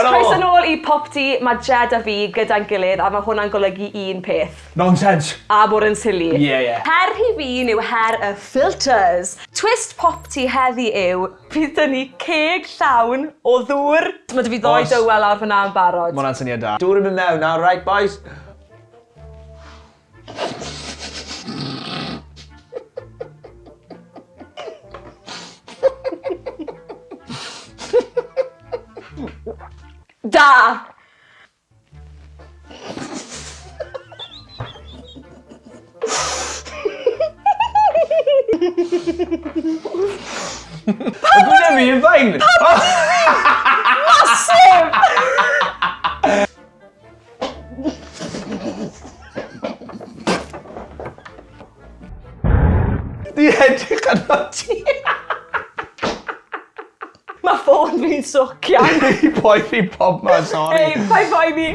croeso nôl I PopT, mae Jed a fi gyda'n gilydd a mae hwnna'n golygu un peth. Nonsense. A bod yn silly. Ie. Her hi fi'n yw her y filters. Twist PopT heddi yw, bydd dyn ni ceg llawn o ddŵr. Mae dy fi ddoi dywel ar fyna yn barod. Mae hwnna'n syniad da. Dŵr yn mynd mewn now, right boys? Da! Gwyd fi yn fain! Massive! Di edrych arno ti! Mae ffôn fi'n swcian. I boi fi pob man, sorry. Ei, pai boi fi.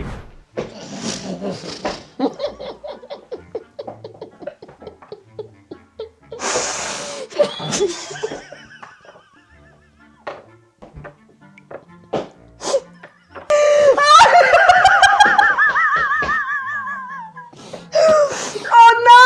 Oh no!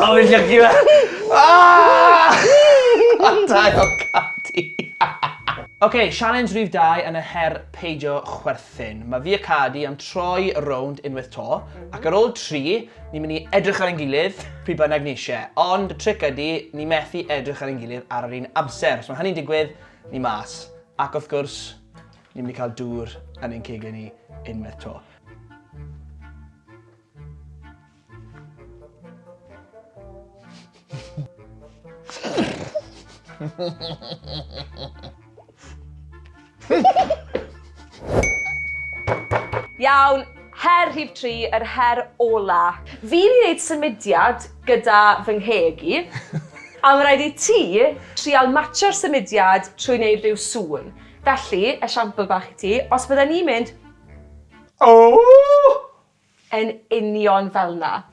O, fi'n llygu fe! Dau o Cadi! Oce, challenge rhif 2 yn y her peidio chwerthin. Mae fi a Cadi am troi rownd unwaith to, ac ar ôl 3, ni'n mynd I edrych ar ein gilydd pryd bynnag ni eisiau. Ond y tric ydy, ni methu edrych ar ein gilydd ar yr un amser. So mae hynny'n digwydd, ni mas. Ac wrth gwrs, ni'n mynd I cael dŵr yn ein cegau ni unwaith to. Iawn, her rhif 3, yr her ola. Fi'n gwneud symudiad gyda fy nghegi, a mae rhaid I ti trial matcho'r symudiad trwy wneud rhyw sŵn. Felly, esiampl bach I ti, os bydden ni'n mynd yn union fel na.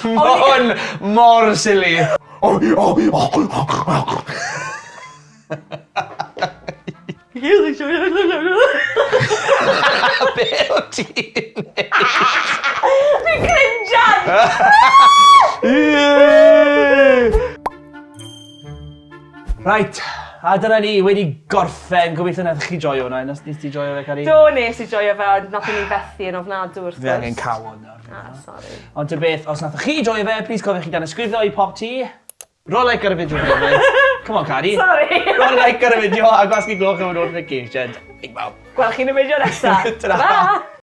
Hwn mor silly. Be o ti'n neud? Fi'n crinjan! Right, a dyna ni wedi gorffen. Gobeithio wnaethoch chi joio hwnna. Nes ti joio fe, Cadi? Do, nes I joio fe, ond nath ni fethu yn ofnadw wrth gwrs. Fe angen cawod nawr. Sorry. Ond ta beth, os wnaethoch chi joio fe, plis cofiwch chi Tanysgrifia I PopT. Ro like ar y fideo hefyd. Come on, Cadi. Sorry. Ro like ar y fideo a gwasgu gloch am y notification. Big bow. Gweld chi'n y fideo nesaf. Ta-ra. Ba!